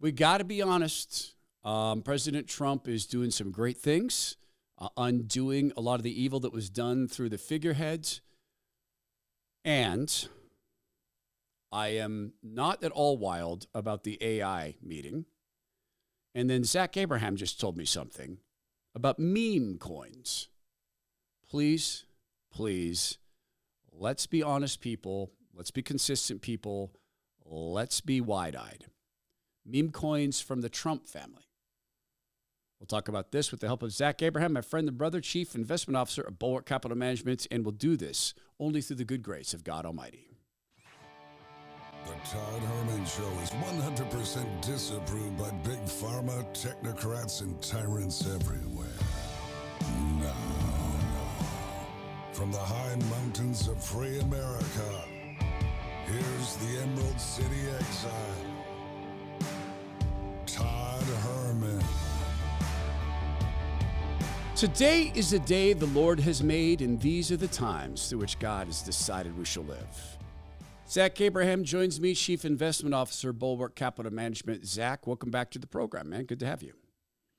We got to be honest. President Trump is doing some great things, undoing a lot of the evil that was done through the figureheads. And I am not at all wild about the AI meeting. And then Zach Abraham just told me something about meme coins. Please, please, let's be honest people. Let's be consistent people. Let's be wide-eyed. Meme coins from the Trump family. We'll talk about this with the help of Zach Abraham, my friend and brother, Chief Investment Officer of Bulwark Capital Management, and we'll do this only through the good grace of God Almighty. The Todd Herman Show is 100% disapproved by big pharma, technocrats, and tyrants everywhere. No. From the high mountains of free America, here's the Emerald City exile, Todd Herman. Today is the day the Lord has made, and these are the times through which God has decided we shall live. Zach Abraham joins me, Chief Investment Officer, Bulwark Capital Management. Zach, welcome back to the program, man. Good to have you.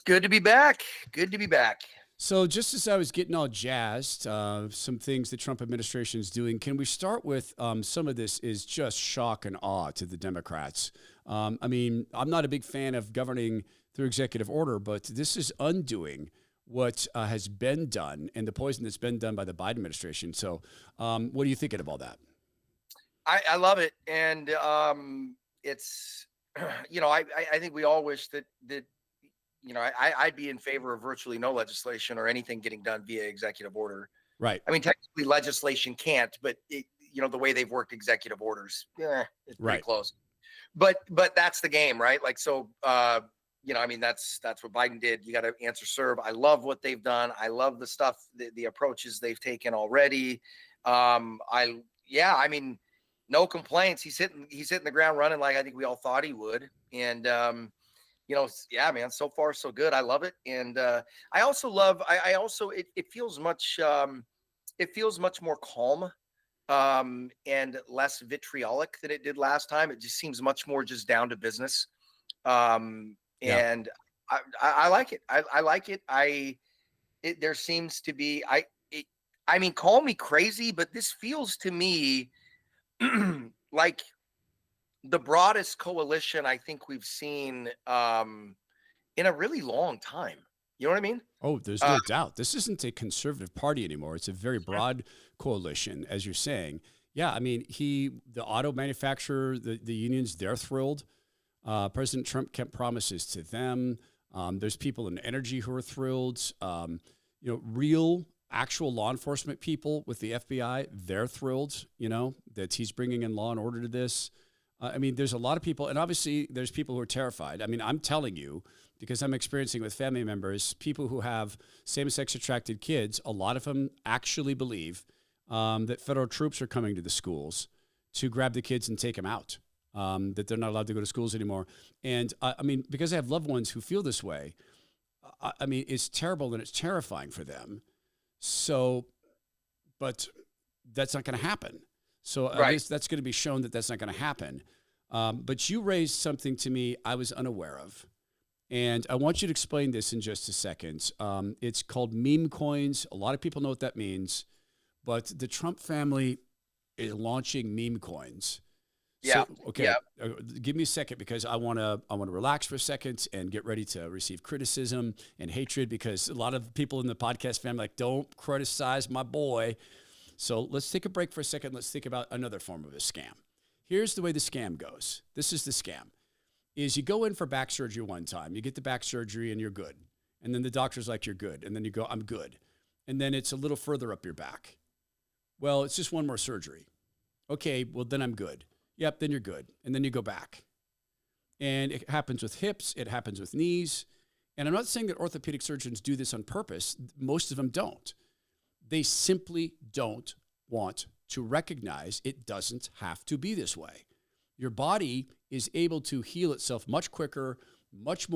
Good to be back. Good to be back. So just as I was getting all jazzed, some things the Trump administration is doing, can we start with some of this is just shock and awe to the Democrats. I mean, I'm not a big fan of governing through executive order, but this is undoing what has been done and the poison that's been done by the Biden administration. So what are you thinking of all that? I love it. And it's, I think we all wish that I'd be in favor of virtually no legislation or anything getting done via executive order. Right. I mean, technically legislation can't, but the way they've worked executive orders, it's pretty close. But that's the game, right? Like, so, that's what Biden did. You got to answer serve. I love what they've done. I love the stuff, the approaches they've taken already. No complaints. He's hitting the ground running like I think we all thought he would. And, man, so far so good. I love it. And I also love, it feels much more calm and less vitriolic than it did last time. It just seems much more just down to business. And I like it. I like it. There seems to be, call me crazy, but this feels to me like the broadest coalition I think we've seen in a really long time. You know what I mean? Oh, there's no doubt. This isn't a conservative party anymore. It's a very broad coalition, as you're saying. Yeah, I mean, the auto manufacturer, the unions, they're thrilled. President Trump kept promises to them. There's people in energy who are thrilled. Real actual law enforcement people with the FBI, they're thrilled, that he's bringing in law and order to this. There's a lot of people, and obviously there's people who are terrified. I mean, I'm telling you, because I'm experiencing with family members, people who have same-sex attracted kids, a lot of them actually believe that federal troops are coming to the schools to grab the kids and take them out, that they're not allowed to go to schools anymore. And because I have loved ones who feel this way, it's terrible and it's terrifying for them. So, but that's not going to happen. So at least that's going to be shown that that's not going to happen. But you raised something to me I was unaware of. And I want you to explain this in just a second. It's called meme coins. A lot of people know what that means. But the Trump family is launching meme coins. Yeah. So, okay. Yeah. Give me a second because I want to relax for a second and get ready to receive criticism and hatred because a lot of people in the podcast family don't criticize my boy. So let's take a break for a second. Let's think about another form of a scam. Here's the way the scam goes. This is the scam. Is you go in for back surgery one time. You get the back surgery and you're good. And then the doctor's like, you're good. And then you go, I'm good. And then it's a little further up your back. Well, it's just one more surgery. Okay, well, then I'm good. Yep, then you're good. And then you go back. And it happens with hips. It happens with knees. And I'm not saying that orthopedic surgeons do this on purpose. Most of them don't. They simply don't want to recognize it doesn't have to be this way. Your body is able to heal itself much quicker, much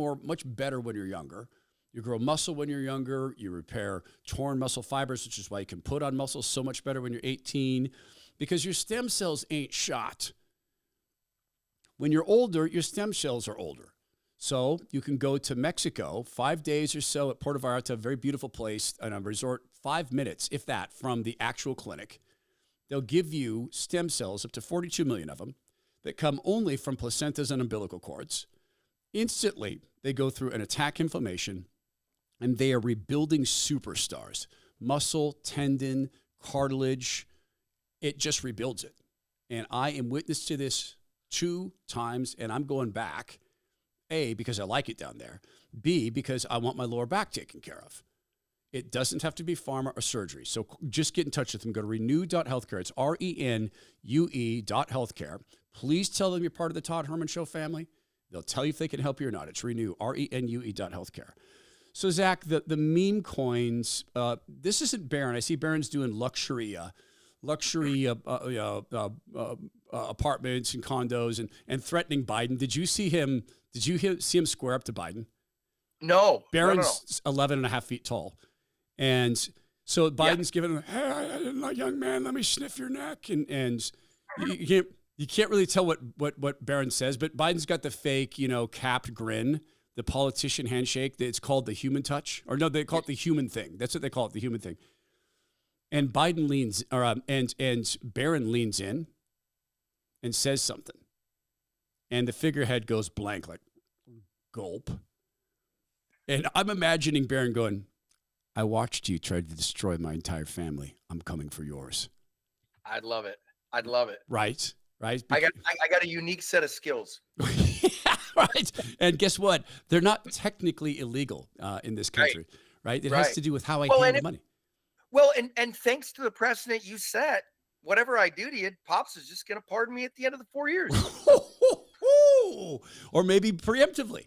better when you're younger. You grow muscle when you're younger. You repair torn muscle fibers, which is why you can put on muscle so much better when you're 18, because your stem cells ain't shot. When you're older, your stem cells are older. So you can go to Mexico 5 days or so at Puerto Vallarta, a very beautiful place, and a resort, 5 minutes, if that, from the actual clinic. They'll give you stem cells, up to 42 million of them, that come only from placentas and umbilical cords. Instantly, they go through and attack inflammation, and they are rebuilding superstars. Muscle, tendon, cartilage, it just rebuilds it. And I am witness to this 2 times, and I'm going back. A, because I like it down there. B, because I want my lower back taken care of. It doesn't have to be pharma or surgery. So just get in touch with them. Go to renew.healthcare. It's RENUE.healthcare. Please tell them you're part of the Todd Herman Show family. They'll tell you if they can help you or not. It's Renew, RENUE.healthcare. So, Zach, the meme coins, this isn't Barron. I see Barron's doing luxury apartments and condos and threatening Biden. Did you see him? Did you see him square up to Biden? No. Barron's 11 and a half feet tall. And so Biden's giving him, hey, young man, let me sniff your neck. And you can't really tell what Barron says, but Biden's got the fake, capped grin, the politician handshake. It's called the human touch. Or no, they call it the human thing. That's what they call it, the human thing. And Biden leans, and Barron leans in and says something. And the figurehead goes blank, like, gulp. And I'm imagining Barron going, I watched you try to destroy my entire family. I'm coming for yours. I'd love it. I'd love it. Right. I got a unique set of skills. Yeah, right. And guess what? They're not technically illegal in this country, right? It has to do with how I handle money. Well, and thanks to the precedent you set, whatever I do to you, Pops is just going to pardon me at the end of the 4 years. Or maybe preemptively,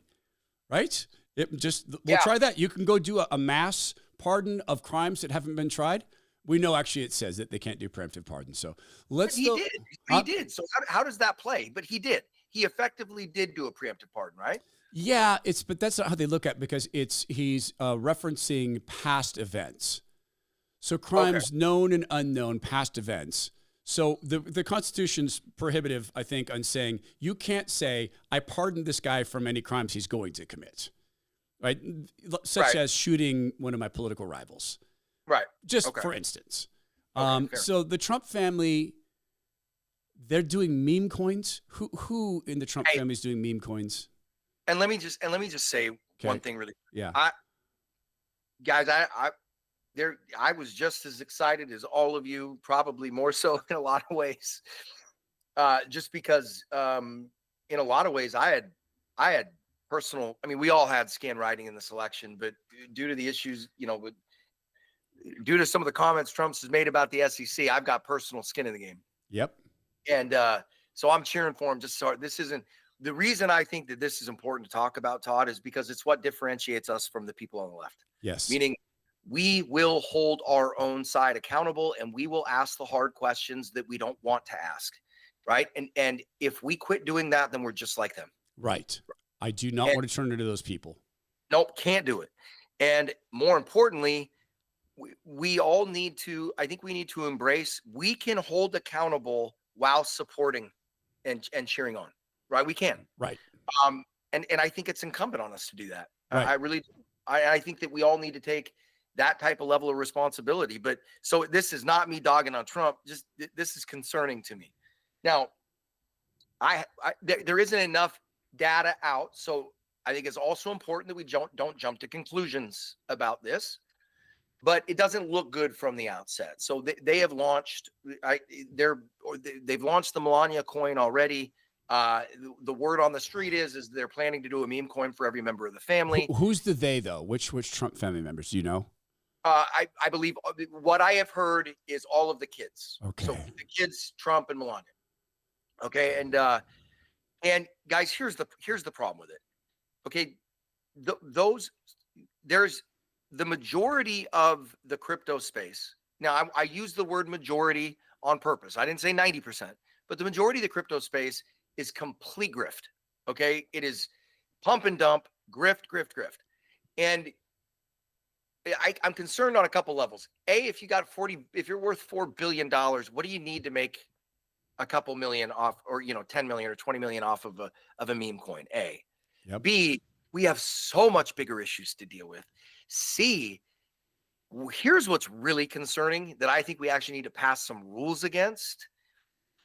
right? We'll try that. You can go do a mass pardon of crimes that haven't been tried. We know actually it says that they can't do preemptive pardon. So He did. So how does that play? But he did. He effectively did do a preemptive pardon, right? Yeah, but that's not how they look at it, because he's referencing past events. So crimes known and unknown, past events. So the Constitution's prohibitive, I think, on saying you can't say, I pardon this guy from any crimes he's going to commit, right? Such as shooting one of my political rivals. Right. Just for instance. So the Trump family, they're doing meme coins. Who in the Trump family is doing meme coins? And let me just say one thing really. Yeah. I was just as excited as all of you, probably more so in a lot of ways. Just because in a lot of ways I had personal, we all had scan writing in this election, but due to the issues, due to some of the comments Trump has made about the SEC, I've got personal skin in the game. Yep. And so I'm cheering for him. This isn't the reason I think that this is important to talk about, Todd, is because it's what differentiates us from the people on the left. Yes. Meaning we will hold our own side accountable, and we will ask the hard questions that we don't want to ask. Right. And if we quit doing that, then we're just like them. Right. I do not want to turn into those people. Nope. Can't do it. And more importantly, we all need to, I think we need to embrace, we can hold accountable while supporting and cheering on, right? We can. Right. And I think it's incumbent on us to do that. Right. I really, I think that we all need to take that type of level of responsibility. But so this is not me dogging on Trump. Just this is concerning to me. Now, there isn't enough data out. So I think it's also important that we don't jump to conclusions about this. But it doesn't look good from the outset. So they have launched, they've launched the Melania coin already. The word on the street is they're planning to do a meme coin for every member of the family. Who's the they though? Which Trump family members? Do you know? I believe what I have heard is all of the kids. Okay. So the kids, Trump and Melania. Okay, and guys, here's the problem with it. Okay, there's the majority of the crypto space. Now, I use the word majority on purpose. I didn't say 90%, but the majority of the crypto space is complete grift. Okay, it is pump and dump, grift. And I'm concerned on a couple levels. A, if you're worth $4 billion, what do you need to make a couple million off, or 10 million or 20 million off of a meme coin? A. Yep. B, we have so much bigger issues to deal with. C, here's what's really concerning that I think we actually need to pass some rules against.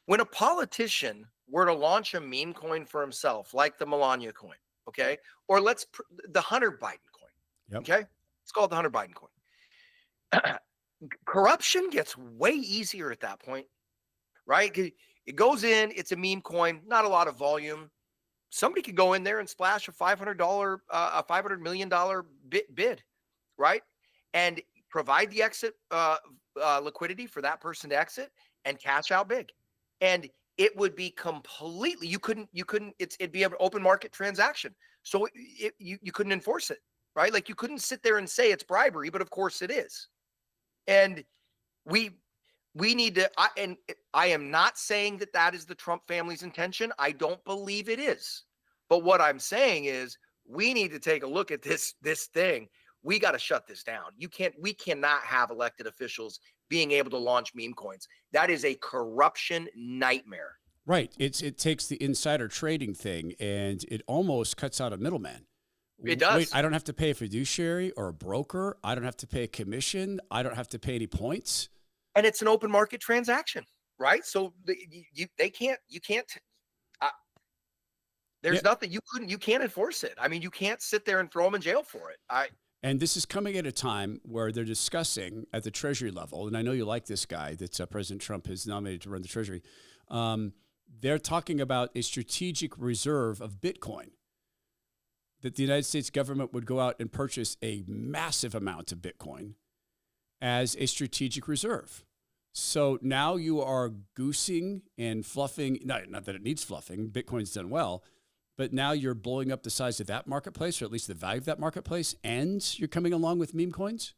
When a politician were to launch a meme coin for himself, like the Melania coin, okay, or the Hunter Biden coin, Yep. okay, it's called the Hunter Biden coin. Corruption gets way easier at that point, right? It goes in, it's a meme coin, not a lot of volume. Somebody could go in there and splash a $500 million bid, right? And provide the exit liquidity for that person to exit and cash out big. And it would be completely, it'd be an open market transaction. So you couldn't enforce it, right? Like you couldn't sit there and say it's bribery, but of course it is. And we need to, I am not saying that is the Trump family's intention. I don't believe it is. But what I'm saying is we need to take a look at this thing. We got to shut this down. We cannot have elected officials being able to launch meme coins. That is a corruption nightmare. Right. It takes the insider trading thing and it almost cuts out a middleman. It does. Wait, I don't have to pay a fiduciary or a broker. I don't have to pay a commission. I don't have to pay any points. And it's an open market transaction, right? So there's nothing you can't enforce it. I mean, you can't sit there and throw them in jail for it. And this is coming at a time where they're discussing at the Treasury level, and I know you like this guy that President Trump has nominated to run the Treasury. They're talking about a strategic reserve of Bitcoin, that the United States government would go out and purchase a massive amount of Bitcoin as a strategic reserve. So now you are goosing and fluffing, not that it needs fluffing, Bitcoin's done well, but now you're blowing up the size of that marketplace, or at least the value of that marketplace, and you're coming along with meme coins?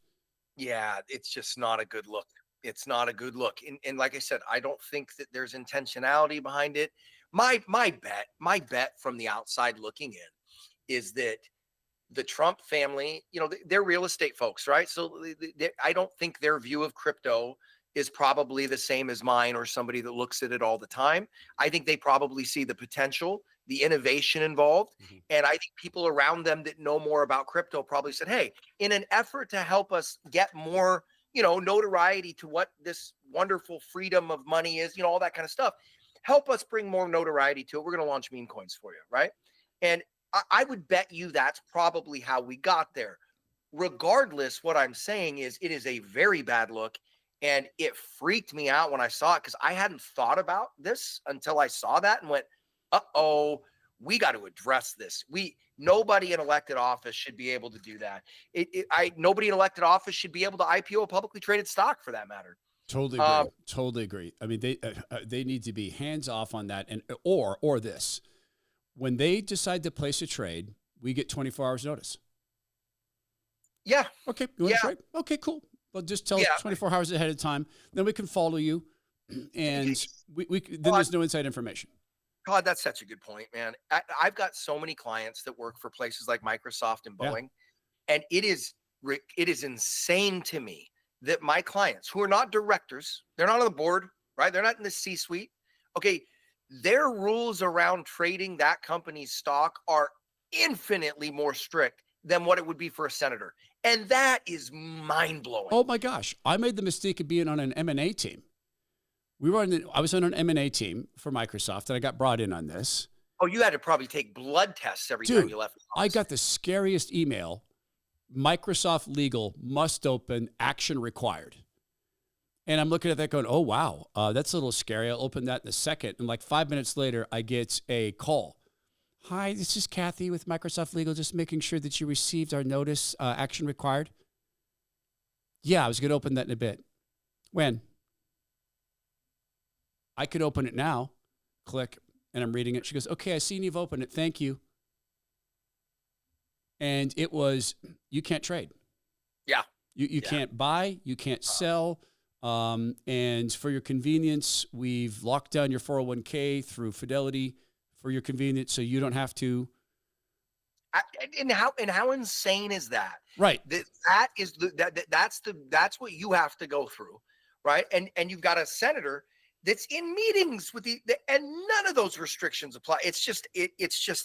Yeah, it's just not a good look. It's not a good look. And like I said, I don't think that there's intentionality behind it. My bet from the outside looking in is that the Trump family, they're real estate folks, right? So I don't think their view of crypto is probably the same as mine or somebody that looks at it all the time. I think they probably see the potential, the innovation involved. Mm-hmm. And I think people around them that know more about crypto probably said, hey, in an effort to help us get more, notoriety to what this wonderful freedom of money is, all that kind of stuff, help us bring more notoriety to it. We're going to launch meme coins for you, right? And I would bet you that's probably how we got there. Regardless, what I'm saying is it is a very bad look. And it freaked me out when I saw it because I hadn't thought about this until I saw that and went, uh-oh, we got to address this. Nobody in elected office should be able to do that. Nobody in elected office should be able to IPO a publicly traded stock for that matter. Totally agree. Totally agree. I mean, they need to be hands off on that. And or this, when they decide to place a trade, we get 24 hours notice. Yeah. Okay. You want to trade? Okay, cool. Well, just tell us 24 hours ahead of time. Then we can follow you, and then there's no inside information. God, that's such a good point, man. I've got so many clients that work for places like Microsoft and Boeing, and it is insane to me that my clients, who are not directors, they're not on the board, right? They're not in the C-suite. Okay, their rules around trading that company's stock are infinitely more strict than what it would be for a senator. And that is mind-blowing. Oh my gosh. I made the mistake of being on an M&A team. I was on an M&A team for Microsoft, and I got brought in on this. Oh, you had to probably take blood tests every time you left the office. I got the scariest email. Microsoft legal must open, action required. And I'm looking at that going, oh, wow, that's a little scary. I'll open that in a second. And like 5 minutes later, I get a call. Hi, this is Kathy with Microsoft Legal, just making sure that you received our notice, action required. Yeah, I was going to open that in a bit. When? I could open it now. Click, and I'm reading it. She goes, okay, I seen you've opened it. Thank you. And it was, you can't trade. Yeah. You can't buy, you can't sell. And for your convenience, we've locked down your 401k through Fidelity for your convenience, so you don't have to. And how insane is that? Right. That's what you have to go through, right? And you've got a senator that's in meetings with and none of those restrictions apply. It's just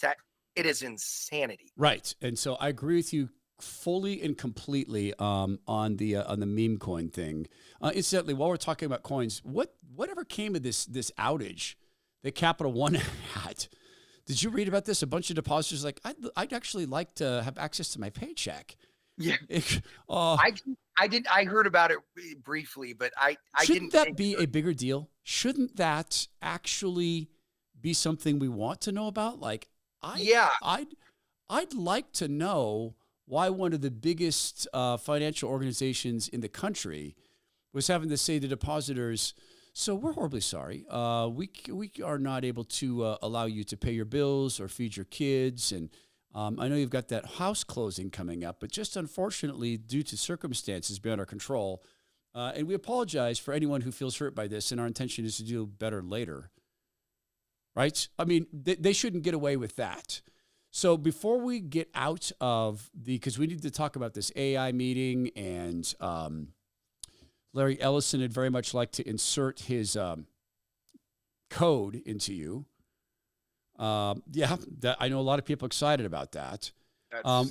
that It is insanity. Right. And so I agree with you fully and completely on the meme coin thing. Incidentally, while we're talking about coins, whatever came of this outage that Capital One had? Did you read about this? A bunch of depositors like, I'd actually like to have access to my paycheck. Yeah. I heard about it briefly, but I shouldn't didn't. That be a bigger deal? Shouldn't that actually be something we want to know about? Like, I'd like to know why one of the biggest financial organizations in the country was having to say to depositors, so we're horribly sorry. We are not able to allow you to pay your bills or feed your kids. And I know you've got that house closing coming up, but just unfortunately, due to circumstances beyond our control, and we apologize for anyone who feels hurt by this, and our intention is to do better later. Right? I mean, they shouldn't get away with that. So before we get out of because we need to talk about this AI meeting, and Larry Ellison would very much like to insert his code into you. I know a lot of people excited about that.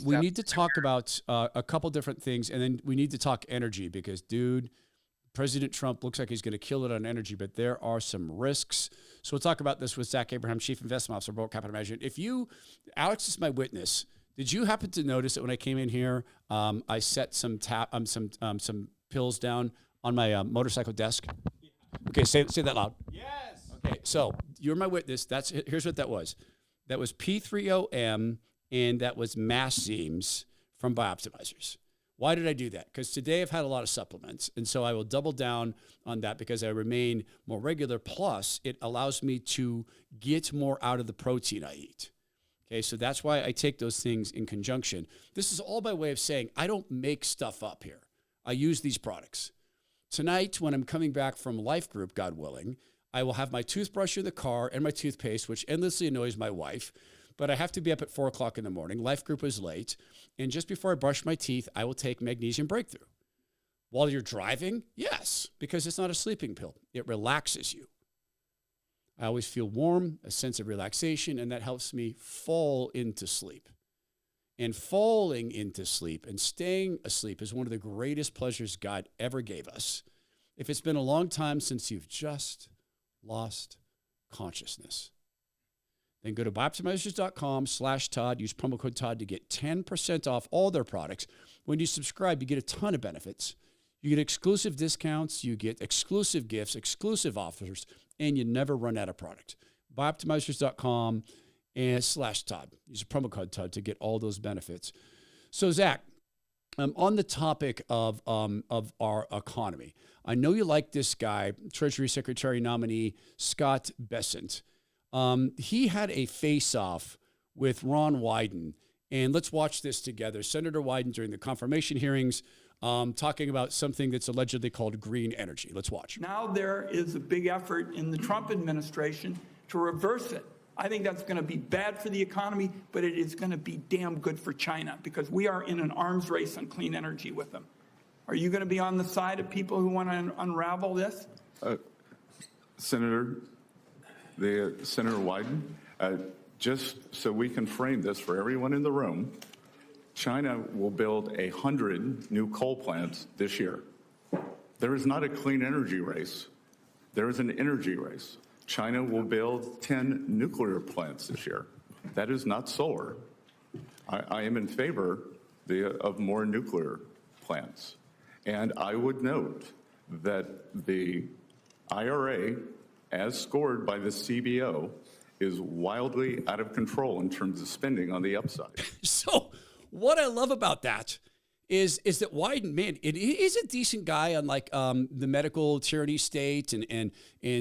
We need to talk about a couple different things, and then we need to talk energy because, dude, President Trump looks like he's going to kill it on energy, but there are some risks. So we'll talk about this with Zach Abraham, Chief Investment Officer, Bolt Capital Management. Alex is my witness. Did you happen to notice that when I came in here, I set some pills down on my motorcycle desk? Okay, say that loud. Yes. Okay, so you're my witness. Here's what that was. That was P3OM, and that was Masszymes from Bioptimizers. Why did I do that? Because today I've had a lot of supplements, and so I will double down on that because I remain more regular. Plus, it allows me to get more out of the protein I eat. Okay, so that's why I take those things in conjunction. This is all by way of saying I don't make stuff up here. I use these products. Tonight, when I'm coming back from Life Group, God willing, I will have my toothbrush in the car and my toothpaste, which endlessly annoys my wife. But I have to be up at 4 o'clock in the morning. Life Group is late. And just before I brush my teeth, I will take Magnesium Breakthrough. While you're driving, yes, because it's not a sleeping pill. It relaxes you. I always feel warm, a sense of relaxation, and that helps me fall into sleep. And falling into sleep and staying asleep is one of the greatest pleasures God ever gave us. If it's been a long time since you've just lost consciousness, then go to bioptimizers.com/Todd. Use promo code Todd to get 10% off all their products. When you subscribe, you get a ton of benefits. You get exclusive discounts, you get exclusive gifts, exclusive offers, and you never run out of product. Bioptimizers.com/Todd. Use a promo code Todd to get all those benefits. So, Zach, on the topic of our economy, I know you like this guy, Treasury Secretary nominee Scott Bessent. He had a face-off with Ron Wyden, and let's watch this together. Senator Wyden during the confirmation hearings talking about something that's allegedly called green energy. Let's watch. Now there is a big effort in the Trump administration to reverse it. I think that's going to be bad for the economy, but it is going to be damn good for China because we are in an arms race on clean energy with them. Are you going to be on the side of people who want to unravel this? Senator Wyden, just so we can frame this for everyone in the room, China will build 100 new coal plants this year. There is not a clean energy race. There is an energy race. China will build 10 nuclear plants this year. That is not solar. I am in favor of more nuclear plants. And I would note that the IRA, as scored by the CBO, is wildly out of control in terms of spending on the upside. So what I love about that is that Wyden, man, he's a decent guy on like the medical tyranny state and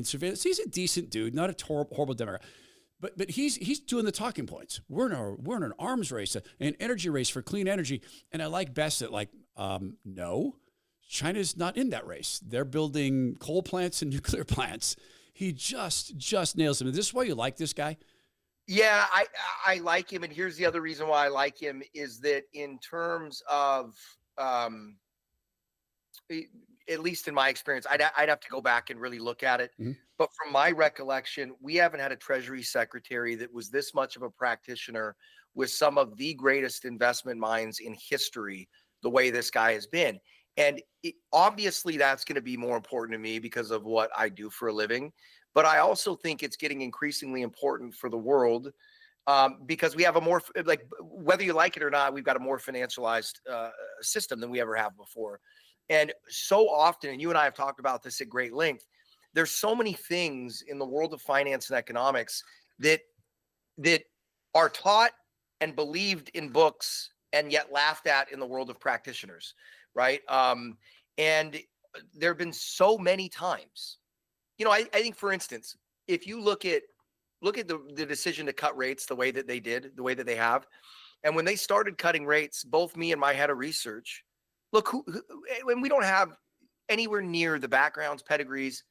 surveillance. He's a decent dude, not a horrible Democrat. But he's doing the talking points. We're in an arms race, an energy race for clean energy. And I like best that no, China's not in that race. They're building coal plants and nuclear plants. He just nails them. Is this why you like this guy? Yeah, I like him, and here's the other reason why I like him is that in terms of at least in my experience, I'd have to go back and really look at it. Mhm. But from my recollection, we haven't had a Treasury Secretary that was this much of a practitioner with some of the greatest investment minds in history, the way this guy has been. And obviously, that's going to be more important to me because of what I do for a living. But I also think it's getting increasingly important for the world, because we have a more, like, whether you like it or not, we've got a more financialized system than we ever have before. And so often, and you and I have talked about this at great length, there's so many things in the world of finance and economics that are taught and believed in books and yet laughed at in the world of practitioners, right? And there have been so many times, I think, for instance, if you look at the decision to cut rates the way that they did, the way that they have, and when they started cutting rates, both me and my head of research, look, when we don't have anywhere near the backgrounds, pedigrees,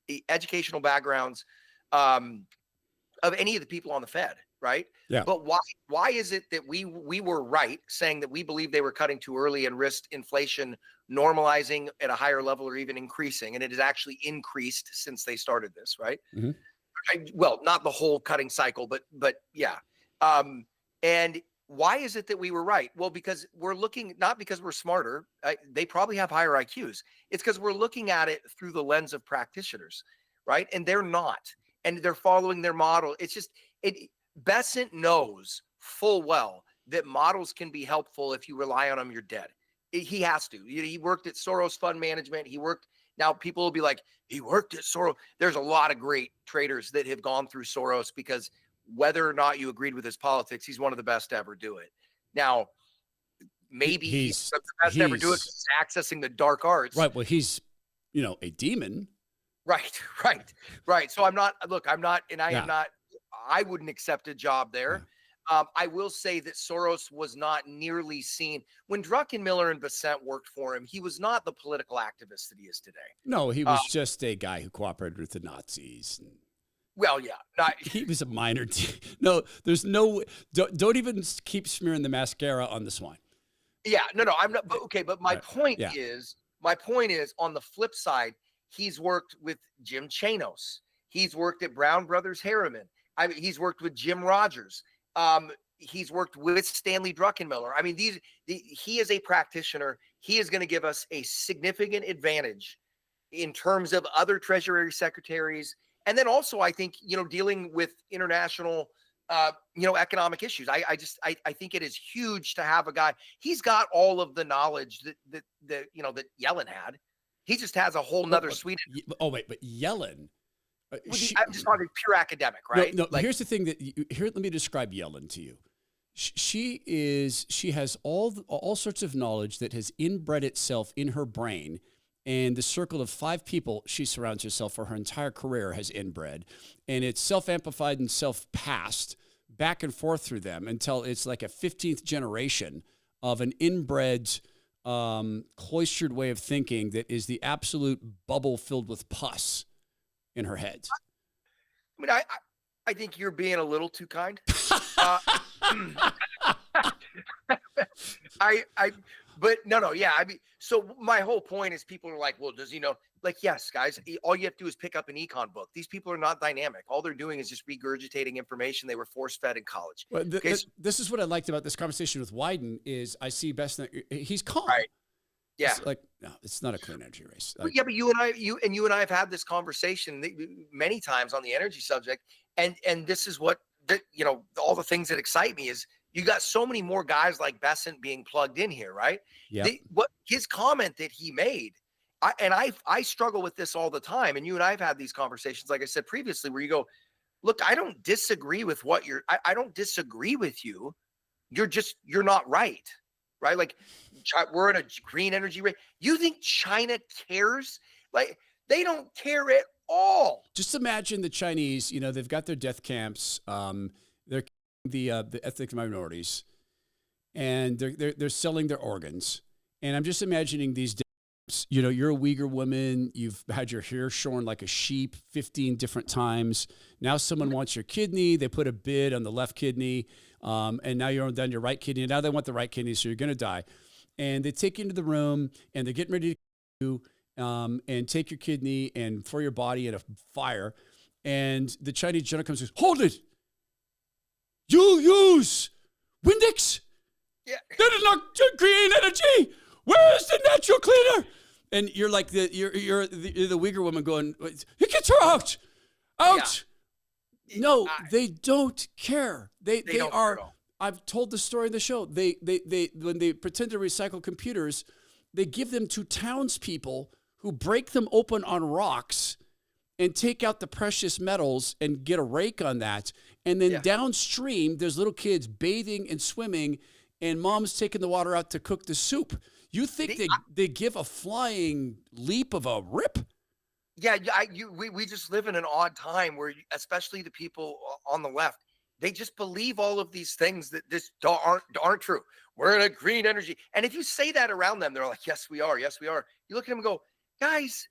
the educational backgrounds of any of the people on the Fed, right? Yeah. But why is it that we were right saying that we believe they were cutting too early and risked inflation normalizing at a higher level or even increasing, and it has actually increased since they started this, right? Mhm. Well, not the whole cutting cycle, but yeah. And why is it that we were right? Well, because we're looking, not because we're smarter. They probably have higher IQs. It's because we're looking at it through the lens of practitioners, right? And they're not, and they're following their model. It's just, Besant knows full well that models can be helpful. If you rely on them, you're dead. He has to. He worked at Soros Fund Management. Now people will be like, he worked at Soros. There's a lot of great traders that have gone through Soros, because whether or not you agreed with his politics, he's one of the best to ever do it. Now, maybe he's the best to ever do it because he's accessing the dark arts. Right. Well, he's, a demon. Right. So I'm not, and I am not, I wouldn't accept a job there. I will say that Soros was not nearly seen when Druckenmiller and Besant worked for him. He was not the political activist that he is today. No, he was just a guy who cooperated with the Nazis. Well, yeah, he was a minor. No, there's no. Don't even keep smearing the mascara on the swine. Yeah, no, I'm not. Okay, but my point Yeah. is, on the flip side, he's worked with Jim Chanos. He's worked at Brown Brothers Harriman. He's worked with Jim Rogers. He's worked with Stanley Druckenmiller. I mean, he is a practitioner. He is going to give us a significant advantage in terms of other Treasury secretaries. And then also, I think, dealing with international, economic issues. I think it is huge to have a guy. He's got all of the knowledge that Yellen had. He just has a whole nother suite. Oh, wait, but Yellen. I'm just talking pure academic, right? No, here's the thing let me describe Yellen to you. She has all sorts of knowledge that has inbred itself in her brain, and the circle of 5 people she surrounds herself for her entire career has inbred, and it's self-amplified and self-passed back and forth through them until it's like a 15th generation of an inbred, cloistered way of thinking that is the absolute bubble filled with pus in her head. I mean, I think you're being a little too kind. But no, yeah. I mean, so my whole point is, people are like, well, does he know? Like, yes, guys, all you have to do is pick up an econ book. These people are not dynamic. All they're doing is just regurgitating information they were force-fed in college. Well, this is what I liked about this conversation with Wyden is I see he's calm. Right. Yeah. It's like, no, it's not a clean energy race. But you and I have had this conversation many times on the energy subject. And this is what, all the things that excite me is you got so many more guys like Besant being plugged in here, right? Yeah. What his comment that he made, I struggle with this all the time. And you and I have had these conversations, like I said previously, where you go, look, I don't disagree with I don't disagree with you. You're not right. Right? Like, we're in a green energy race. You think China cares? Like, they don't care at all. Just imagine the Chinese, they've got their death camps. They're the ethnic minorities, and they're selling their organs. And I'm just imagining these days, you're a Uyghur woman. You've had your hair shorn like a sheep 15 different times. Now someone wants your kidney. They put a bid on the left kidney. And now you're done your right kidney. And now they want the right kidney, so you're going to die. And they take you into the room, and they're getting ready to kill you. and take your kidney and throw your body in a fire. And the Chinese general comes and says, hold it. You use Windex? Yeah. That is not green energy. Where is the natural cleaner? And you're like you're the Uyghur woman going, get her out. Out. Yeah. No, they don't care. They don't are. care at all. I've told the story in the show. They when they pretend to recycle computers, they give them to townspeople who break them open on rocks and take out the precious metals and get a rake on that. And then downstream, there's little kids bathing and swimming, and mom's taking the water out to cook the soup. You think they give a flying leap of a rip? Yeah, we just live in an odd time where, especially the people on the left, they just believe all of these things that just aren't true. We're in a green energy. And if you say that around them, they're like, yes, we are. Yes, we are. You look at them and go, guys,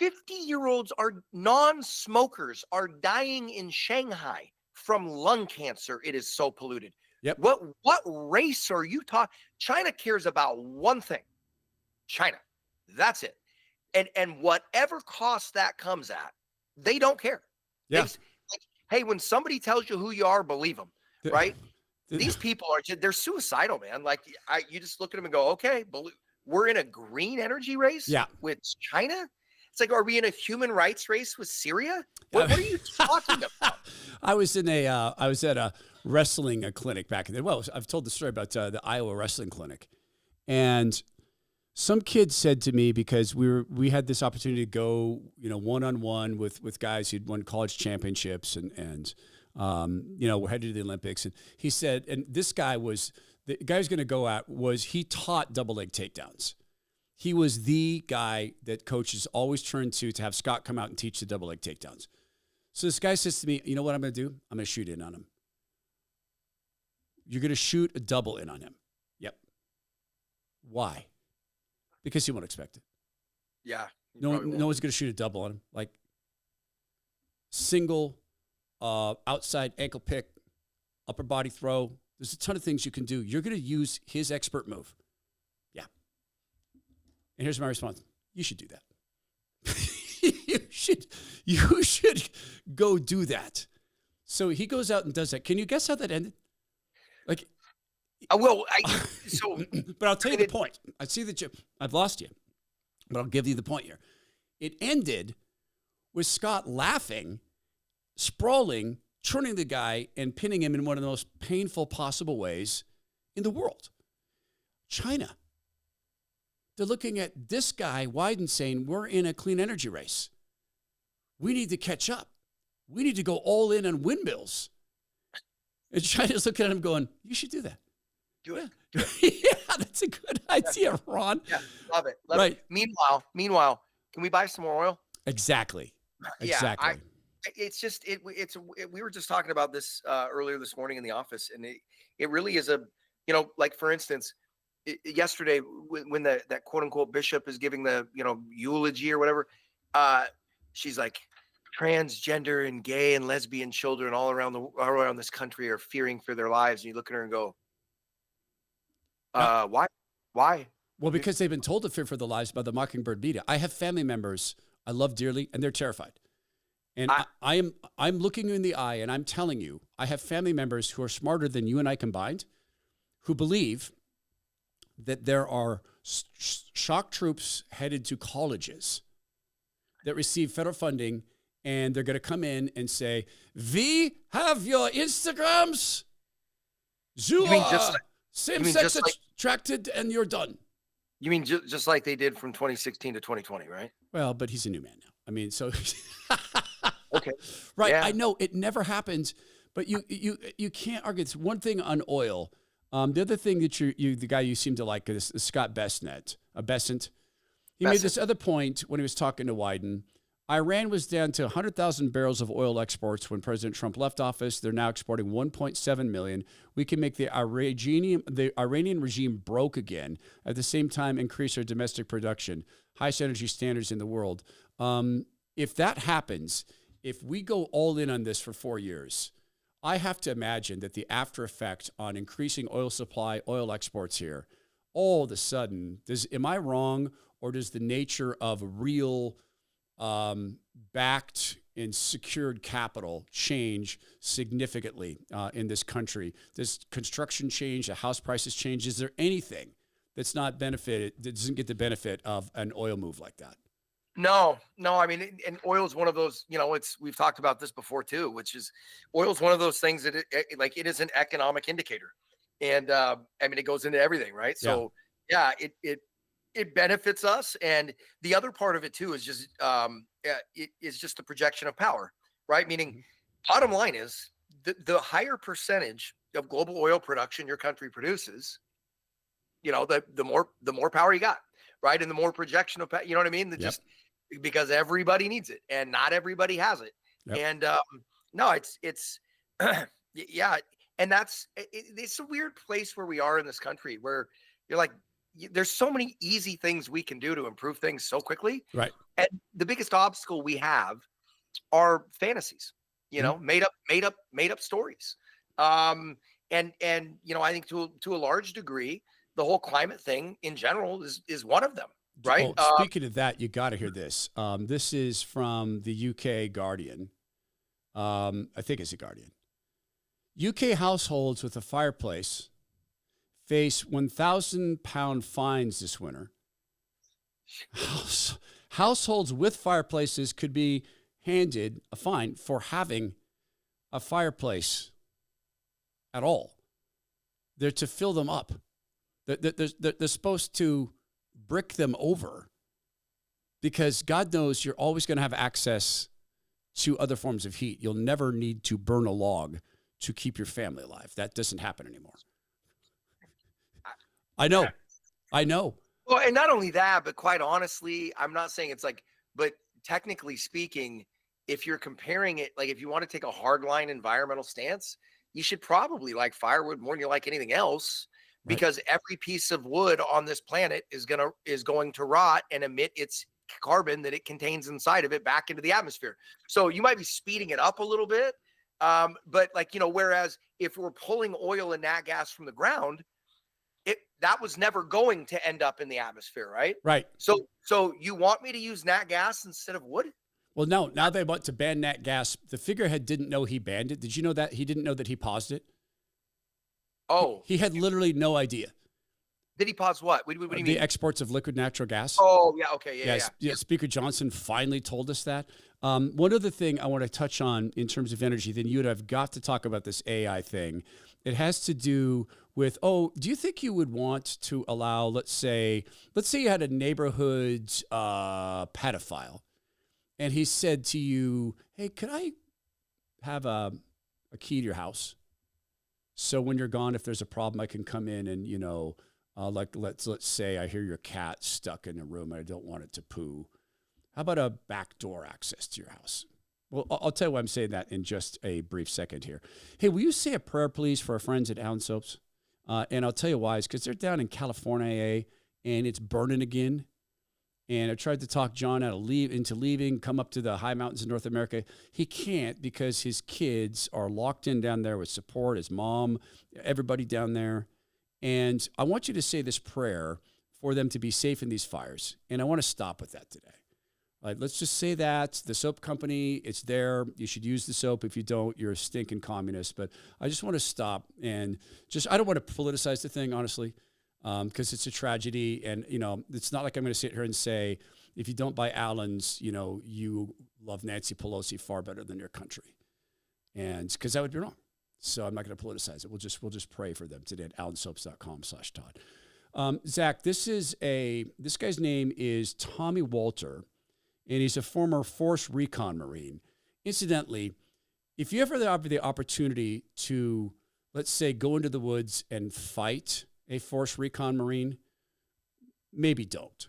50-year-olds are non-smokers are dying in Shanghai from lung cancer. It is so polluted. Yep. What race are you talking? China cares about one thing. China. That's it. And whatever cost that comes at, they don't care. Yeah. Like, hey, when somebody tells you who you are, believe them, right? These people they're suicidal, man. Like you just look at them and go, okay, we're in a green energy race with China. It's like, are we in a human rights race with Syria? What are you talking about? I was at a wrestling clinic back then. Well, I've told the story about the Iowa wrestling clinic, and some kid said to me, because we had this opportunity to go, one-on-one with guys who'd won college championships and we're headed to the Olympics. And he said, and this guy the guy who's going to go at he taught double leg takedowns. He was the guy that coaches always turn to have Scott come out and teach the double leg takedowns. So this guy says to me, you know what I'm going to do? I'm going to shoot in on him. You're going to shoot a double in on him. Yep. Why? Because he won't expect it. Yeah. No one's going to shoot a double on him. Like single, outside ankle pick, upper body throw. There's a ton of things you can do. You're going to use his expert move. Yeah. And here's my response. You should do that. you should go do that. So he goes out and does that. Can you guess how that ended? Like, but I'll tell you the point. I see that I've lost you, but I'll give you the point here. It ended with Scott laughing, sprawling, turning the guy and pinning him in one of the most painful possible ways in the world. China. They're looking at this guy, Wyden, saying, we're in a clean energy race. We need to catch up. We need to go all in on windmills. And China's looking at him going, you should do that. Do it. Yeah, that's a good idea, Ron. Yeah, love it. Right. It. Meanwhile, can we buy some more oil? Exactly. Yeah, we were just talking about this earlier this morning in the office, and it really is like, for instance, yesterday when that quote unquote bishop is giving the eulogy or whatever, she's like, transgender and gay and lesbian children all around this country are fearing for their lives. And you look at her and go, why? Well, because they've been told to fear for their lives by the Mockingbird media. I have family members I love dearly, and they're terrified. And I'm looking you in the eye, and I'm telling you, I have family members who are smarter than you and I combined, who believe that there are shock troops headed to colleges that receive federal funding, and they're going to come in and say, "We have your Instagrams. You are same-sex attracted, and you're done." You mean just like they did from 2016 to 2020, right? Well, but he's a new man now. I mean, so okay, right? Yeah. I know it never happens, but you can't argue. It's one thing on oil. The other thing that the guy you seem to like is Scott Bessent. He made this other point when he was talking to Wyden. Iran was down to 100,000 barrels of oil exports when President Trump left office. They're now exporting 1.7 million. We can make the Iranian regime broke again. At the same time, increase our domestic production, highest energy standards in the world. If that happens, if we go all in on this for 4 years, I have to imagine that the after effect on increasing oil supply, oil exports here, all of a sudden, am I wrong, or does the nature of real backed and secured capital change significantly in this country? Does construction change? The house prices change? Is there anything that's not benefited, that doesn't get the benefit of an oil move like that? No. I mean, and oil is one of those, we've talked about this before too, which is oil is one of those things that it is an economic indicator. And I mean, it goes into everything, right? So yeah, it benefits us. And the other part of it too is just, it is just the projection of power, right? Meaning bottom line is the higher percentage of global oil production your country produces, the more power you got, right? And the more projection of, you know what I mean? Just because everybody needs it and not everybody has it. Yep. And no, it's yeah. And it's a weird place where we are in this country where you're like, there's so many easy things we can do to improve things so quickly. Right. And the biggest obstacle we have are fantasies, made up stories. And I think to a large degree, the whole climate thing in general is one of them. Right. Speaking of that, you got to hear this. This is from the UK Guardian. I think it's the Guardian. UK households with a fireplace face £1,000 fines this winter. Households with fireplaces could be handed a fine for having a fireplace at all. They're to fill them up. They're supposed to brick them over because God knows you're always going to have access to other forms of heat. You'll never need to burn a log to keep your family alive. That doesn't happen anymore. I know. Well, and not only that, but quite honestly, I'm not saying it's like, but technically speaking, if you're comparing it, like if you want to take a hardline environmental stance, you should probably like firewood more than you like anything else. Right. Because every piece of wood on this planet is going to rot and emit its carbon that it contains inside of it back into the atmosphere. So you might be speeding it up a little bit. But whereas if we're pulling oil and nat gas from the ground, that was never going to end up in the atmosphere, right? Right. So you want me to use nat gas instead of wood? Well, no. Now they want to ban nat gas. The figurehead didn't know he banned it. Did you know that? He didn't know that he paused it. Oh, he had literally no idea. Did he pause what? What do you mean? The exports of liquid natural gas. Oh, yeah. Okay. Yeah. Speaker Johnson finally told us that. One other thing I want to touch on in terms of energy, then you and I've got to talk about this AI thing. It has to do with, do you think you would want to allow, let's say you had a neighborhood pedophile and he said to you, hey, could I have a key to your house? So when you're gone, if there's a problem, I can come in and, let's say I hear your cat stuck in a room and I don't want it to poo. How about a backdoor access to your house? Well, I'll tell you why I'm saying that in just a brief second here. Hey, will you say a prayer, please, for our friends at Allen Soaps? And I'll tell you why. It's because they're down in California, and it's burning again. And I tried to talk John into leaving, come up to the high mountains of North America. He can't because his kids are locked in down there with support, his mom, everybody down there. And I want you to say this prayer for them to be safe in these fires. And I want to stop with that today. Let's just say that the soap company, it's there. You should use the soap. If you don't, you're a stinking communist. But I just want to stop and I don't want to politicize the thing, honestly. Because it's a tragedy, and it's not like I'm going to sit here and say, if you don't buy Allen's, you love Nancy Pelosi far better than your country, and because that would be wrong. So I'm not going to politicize it. We'll just pray for them today at allensoaps.com/Todd. Zach, this guy's name is Tommy Walter, and he's a former Force Recon Marine. Incidentally, if you ever have the opportunity to, let's say, go into the woods and fight a Force Recon Marine, maybe don't.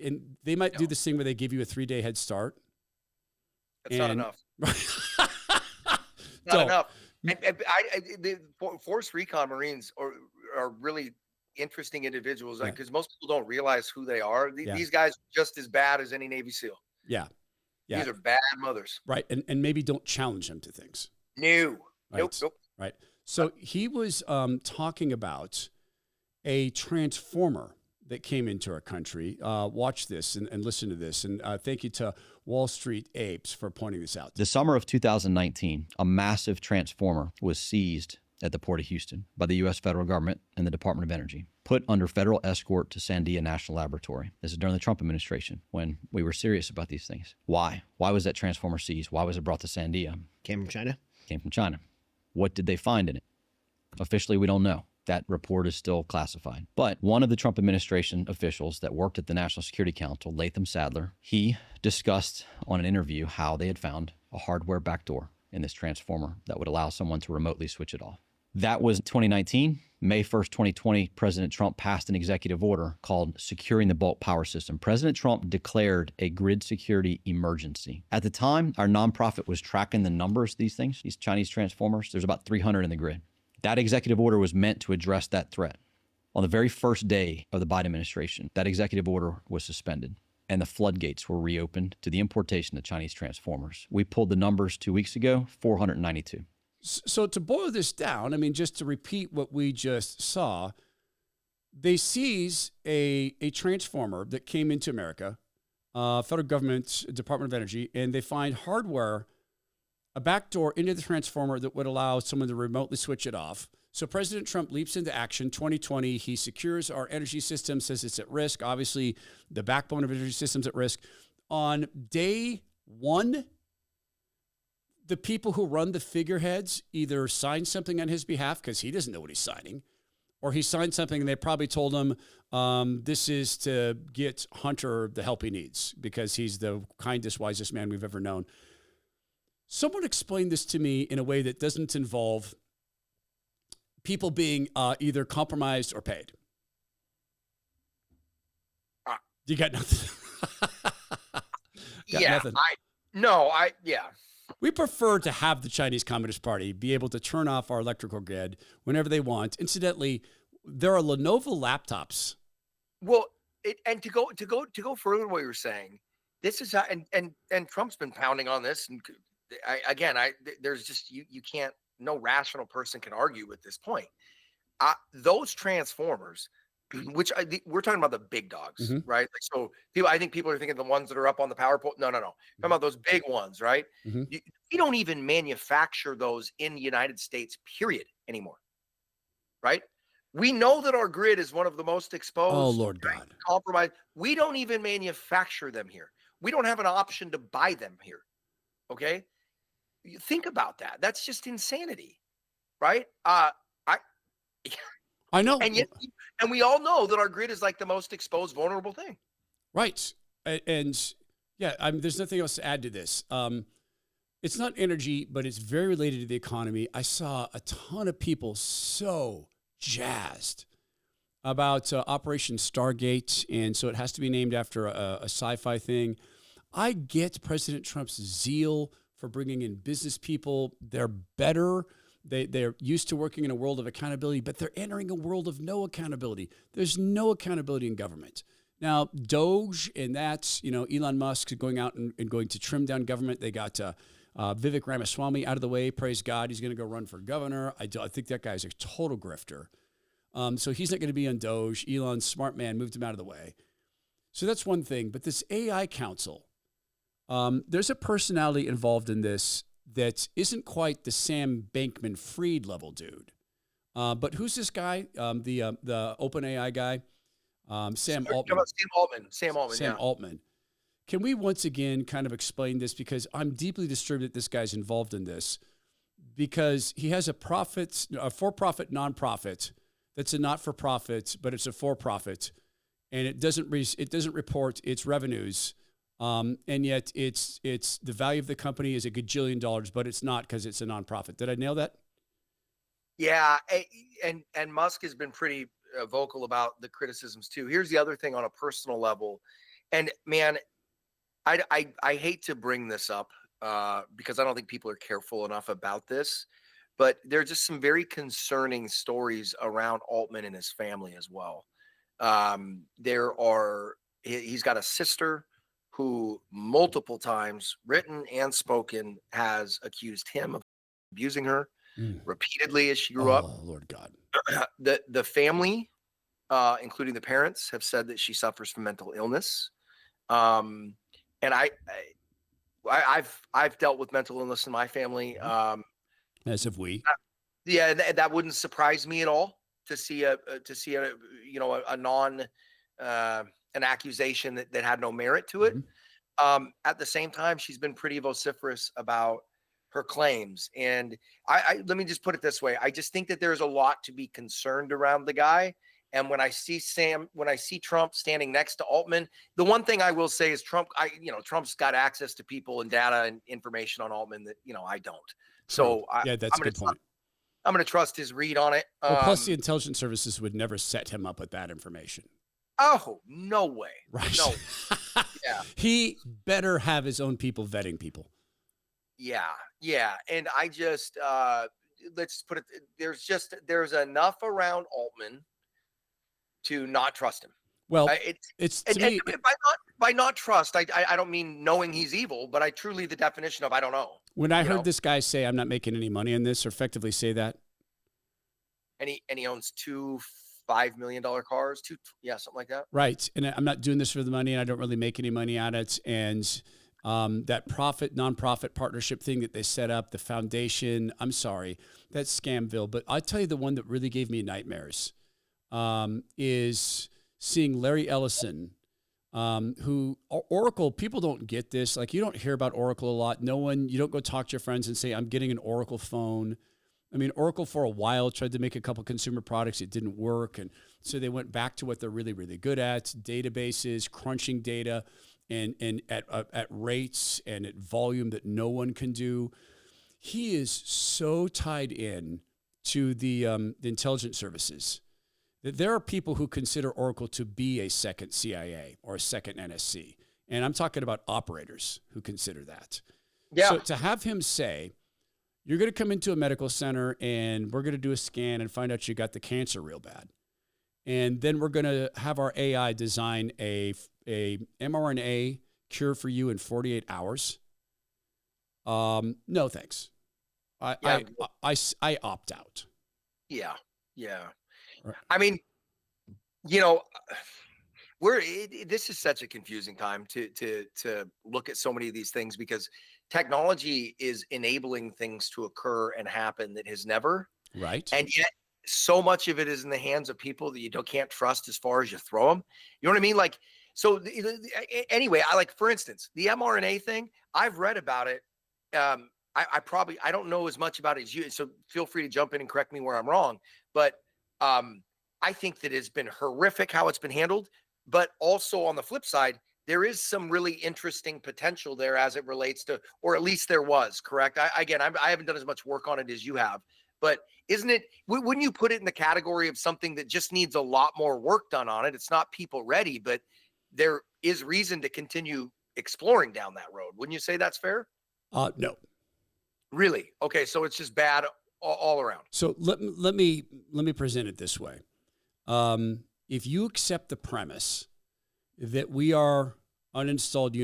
And they might do this thing where they give you a 3-day head start. That's not enough. Not enough. The Force Recon Marines are really interesting individuals because most people don't realize who they are. These guys are just as bad as any Navy SEAL. Yeah. These are bad mothers. Right. And maybe don't challenge them to things. No. Right. Nope. Right. So he was talking about a transformer that came into our country. Watch this and listen to this. And thank you to Wall Street Apes for pointing this out. The summer of 2019, a massive transformer was seized at the Port of Houston by the U.S. federal government and the Department of Energy, put under federal escort to Sandia National Laboratory. This is during the Trump administration when we were serious about these things. Why? Why was that transformer seized? Why was it brought to Sandia? Came from China? Came from China. What did they find in it? Officially, we don't know. That report is still classified. But one of the Trump administration officials that worked at the National Security Council, Latham Sadler, he discussed on an interview how they had found a hardware backdoor in this transformer that would allow someone to remotely switch it off. That was 2019. May 1st, 2020, President Trump passed an executive order called Securing the Bulk Power System. President Trump declared a grid security emergency. At the time, our nonprofit was tracking the numbers, these Chinese transformers. There's about 300 in the grid. That executive order was meant to address that threat. On the very first day of the Biden administration, that executive order was suspended and the floodgates were reopened to the importation of Chinese transformers. We pulled the numbers 2 weeks ago, 492. So to boil this down, I mean, just to repeat what we just saw, they seize a transformer that came into America, federal government, Department of Energy, and they find hardware, a backdoor into the transformer that would allow someone to remotely switch it off. So President Trump leaps into action. 2020, he secures our energy system, says it's at risk. Obviously, the backbone of energy system's at risk. On day one, the people who run the figureheads either sign something on his behalf because he doesn't know what he's signing, or he signed something and they probably told him this is to get Hunter the help he needs because he's the kindest, wisest man we've ever known. Someone explain this to me in a way that doesn't involve people being either compromised or paid. You got nothing. Nothing. Yeah. We prefer to have the Chinese Communist Party be able to turn off our electrical grid whenever they want. Incidentally, there are Lenovo laptops. Well, and to go further what you're saying, this is how, and Trump's been pounding on this, and there's just you can't, no rational person can argue with this point. Those transformers, which we're talking about the big dogs, right? Like, so I think people are thinking the ones that are up on the power pole. No. Talking about those big ones, right? We don't even manufacture those in the United States, period, anymore, right? We know that our grid is one of the most exposed. Oh, Lord God. Compromised. We don't even manufacture them here. We don't have an option to buy them here. Okay? You think about that. That's just insanity, right? I know. And we all know that our grid is like the most exposed, vulnerable thing. Right. And yeah, there's nothing else to add to this. It's not energy, but it's very related to the economy. I saw a ton of people so jazzed about Operation Stargate, and so it has to be named after a sci-fi thing. I get President Trump's zeal for bringing in business people. They're better. They're used to working in a world of accountability, but they're entering a world of no accountability. There's no accountability in government. Now, Doge, and that's, Elon Musk going out and going to trim down government. They got Vivek Ramaswamy out of the way. Praise God. He's going to go run for governor. I think that guy's a total grifter. So he's not going to be on Doge. Elon's smart man moved him out of the way. So that's one thing. But this AI council, there's a personality involved in this that isn't quite the Sam Bankman-Fried level dude. But who's this guy? The OpenAI guy? Sam Altman. Sam Altman. Can we once again kind of explain this? Because I'm deeply disturbed that this guy's involved in this, because he has a for-profit nonprofit that's a not-for-profit, but it's a for-profit, and it doesn't report its revenues. And yet it's the value of the company is $1 gajillion, but it's not because it's a nonprofit. Did I nail that? Yeah. And Musk has been pretty vocal about the criticisms too. Here's the other thing on a personal level. And man, I hate to bring this up because I don't think people are careful enough about this, but there are just some very concerning stories around Altman and his family as well. He's got a sister who multiple times, written and spoken, has accused him of abusing her repeatedly as she grew up. Oh, Lord God. The family including the parents, have said that she suffers from mental illness. And I've dealt with mental illness in my family. As if we. Yeah, that wouldn't surprise me at all to see a an accusation that had no merit to it. At the same time, she's been pretty vociferous about her claims. And I let me just put it this way. I just think that there's a lot to be concerned around the guy. And when I see Trump standing next to Altman, the one thing I will say is Trump's got access to people and data and information on Altman that, I don't. So yeah, that's a good point. I'm going to trust his read on it. Well, plus the intelligence services would never set him up with that information. Oh, no way. Right. No. Yeah. He better have his own people vetting people. Yeah. Yeah. And I just, let's put it, there's enough around Altman to not trust him. Well, by not trust, I don't mean knowing he's evil, but I truly the definition of I don't know. When I heard this guy say, I'm not making any money on this, or effectively say that. And he owns two $5 million cars, something like that. Right. And I'm not doing this for the money, and I don't really make any money on it. And that nonprofit partnership thing that they set up, the foundation, I'm sorry, that's Scamville. But I'll tell you the one that really gave me nightmares is seeing Larry Ellison, who Oracle, people don't get this. Like, you don't hear about Oracle a lot. You don't go talk to your friends and say, I'm getting an Oracle phone. I mean, Oracle for a while tried to make a couple consumer products. It didn't work. And so they went back to what they're really, really good at, databases, crunching data, and at rates and at volume that no one can do. He is so tied in to the intelligence services that there are people who consider Oracle to be a second CIA or a second NSC. And I'm talking about operators who consider that. Yeah. So to have him say, you're going to come into a medical center and we're going to do a scan and find out you got the cancer real bad. And then we're going to have our AI design a mRNA cure for you in 48 hours. No, thanks. I opt out. Yeah. Yeah. Right. I mean, this is such a confusing time to look at so many of these things, because technology is enabling things to occur and happen that has never. Right. And yet so much of it is in the hands of people that you can't trust as far as you throw them. You know what I mean? Like, so anyway, for instance, the mRNA thing, I've read about it. I don't know as much about it as you, so feel free to jump in and correct me where I'm wrong. But I think that it's been horrific how it's been handled. But also on the flip side, there is some really interesting potential there as it relates to, or at least there was, correct? I haven't done as much work on it as you have, but wouldn't you put it in the category of something that just needs a lot more work done on it? It's not people ready, but there is reason to continue exploring down that road. Wouldn't you say that's fair? No. Really? Okay. So it's just bad all around. So let me present it this way. If you accept the premise that we are uninstalled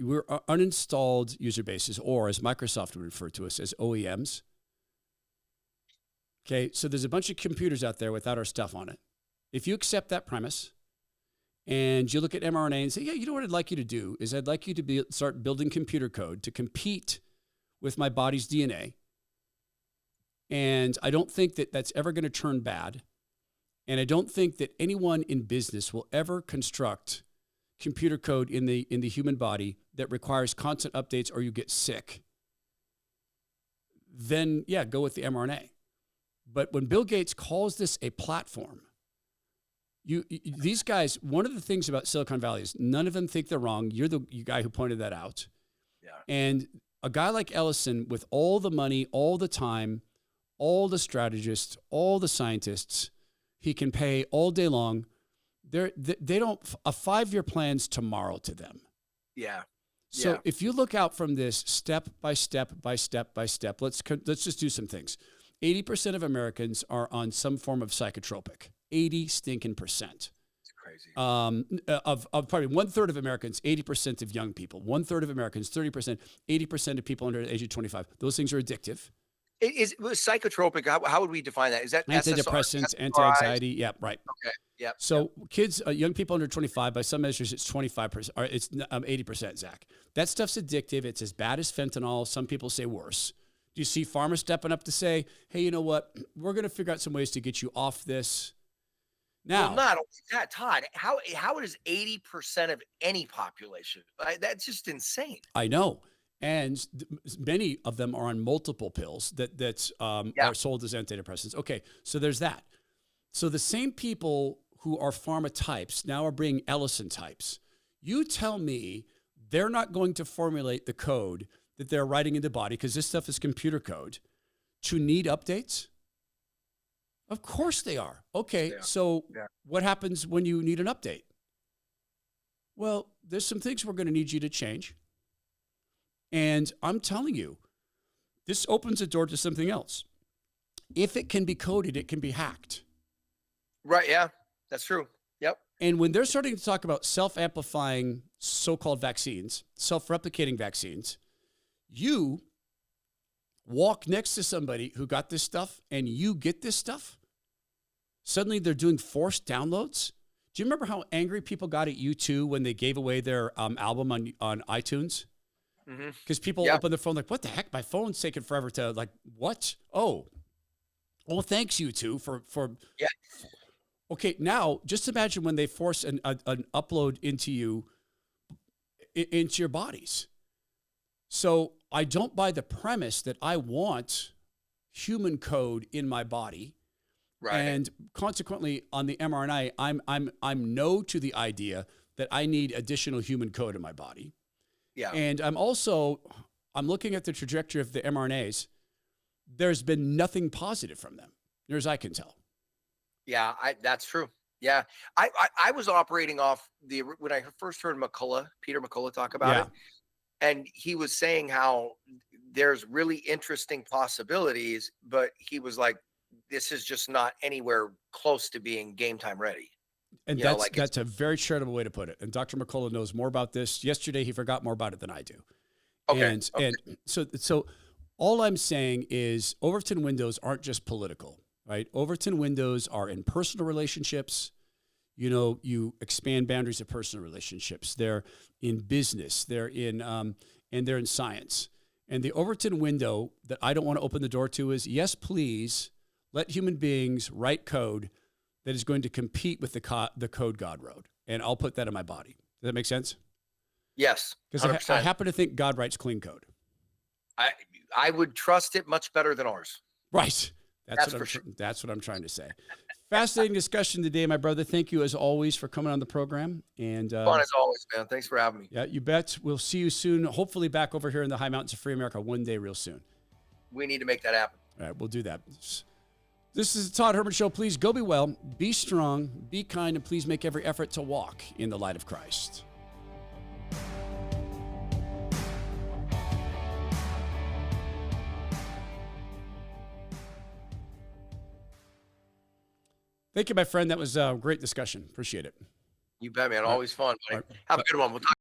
we're uninstalled user bases, or as Microsoft would refer to us as OEMs. Okay, so there's a bunch of computers out there without our stuff on it. If you accept that premise and you look at mRNA and say, yeah, you know what I'd like you to do is I'd like you to start building computer code to compete with my body's DNA. And I don't think that that's ever going to turn bad. And I don't think that anyone in business will ever construct computer code in the human body that requires constant updates or you get sick. Then, yeah, go with the mRNA. But when Bill Gates calls this a platform, these guys, one of the things about Silicon Valley is none of them think they're wrong. You're the guy who pointed that out. Yeah. And a guy like Ellison, with all the money, all the time, all the strategists, all the scientists he can pay all day long, they don't, a 5-year plan's tomorrow to them. Yeah. So if you look out from this step by step by step by step, let's just do some things. 80% of Americans are on some form of psychotropic. 80 stinking percent. It's crazy. Of probably 1/3 of Americans, 80% of young people, 1/3 of Americans, 30%, 80% of people under the age of 25. Those things are addictive. It was psychotropic. How would we define that? Is that Antidepressants, SSRIs? anti-anxiety. Yeah, right. Okay. Yep. So kids, young people under 25, by some measures, it's 25%, or it's 80%, Zach. That stuff's addictive. It's as bad as fentanyl. Some people say worse. Do you see farmers stepping up to say, hey, you know what? We're going to figure out some ways to get you off this. Now, Well, not only that, Todd. How is 80% of any population? That's just insane. I know. And many of them are on multiple pills that Yeah. are sold as antidepressants. Okay, so there's that. So the same people who are pharma types now are bringing Ellison types. You tell me they're not going to formulate the code that they're writing in the body, because this stuff is computer code, to need updates? Of course they are. Okay, Yeah. so Yeah. what happens when you need an update? Well, there's some things we're going to need you to change. And I'm telling you, this opens the door to something else. If it can be coded, it can be hacked. Right. Yeah. That's true. Yep. And when they're starting to talk about self-amplifying so-called vaccines, self-replicating vaccines, you walk next to somebody who got this stuff and you get this stuff, suddenly they're doing forced downloads. Do you remember how angry people got at U2 when they gave away their album on iTunes? Because people Yeah. open their phone like, what the heck? My phone's taking forever to, like, what? Oh, well, thanks, U2, for Yeah. Okay, now just imagine when they force an upload into your bodies. So I don't buy the premise that I want human code in my body, Right. and consequently on the mRNA, I'm no to the idea that I need additional human code in my body. Yeah. And I'm looking at the trajectory of the mRNAs. There's been nothing positive from them, near as I can tell. Yeah, that's true. Yeah, I was operating off when I first heard Peter McCullough talk about it, and he was saying how there's really interesting possibilities, but he was like, this is just not anywhere close to being game time ready. And You know, like that's a very charitable way to put it. And Dr. McCullough knows more about this. Yesterday, he forgot more about it than I do. Okay, And, okay. and so all I'm saying is Overton windows aren't just political, right? Overton windows are in personal relationships. You know, you expand boundaries of personal relationships. They're in business. They're in, and they're in science. And the Overton window that I don't want to open the door to is, yes, please let human beings write code that is going to compete with the code God wrote. And I'll put that in my body. Does that make sense? Yes, Because 100%. I happen to think God writes clean code. I would trust it much better than ours. Right. That's for sure. That's what I'm trying to say. Fascinating discussion today, my brother. Thank you, as always, for coming on the program. And Fun as always, man. Thanks for having me. yeah, you bet. We'll see you soon. Hopefully back over here in the high mountains of free America one day real soon. We need to make that happen. All right, we'll do that. This is the Todd Herman Show. Please go be well, be strong, be kind, and please make every effort to walk in the light of Christ. Thank you, my friend. That was a great discussion. Appreciate it. You bet, man. Always fun, buddy. All right. Have a good one. We'll talk.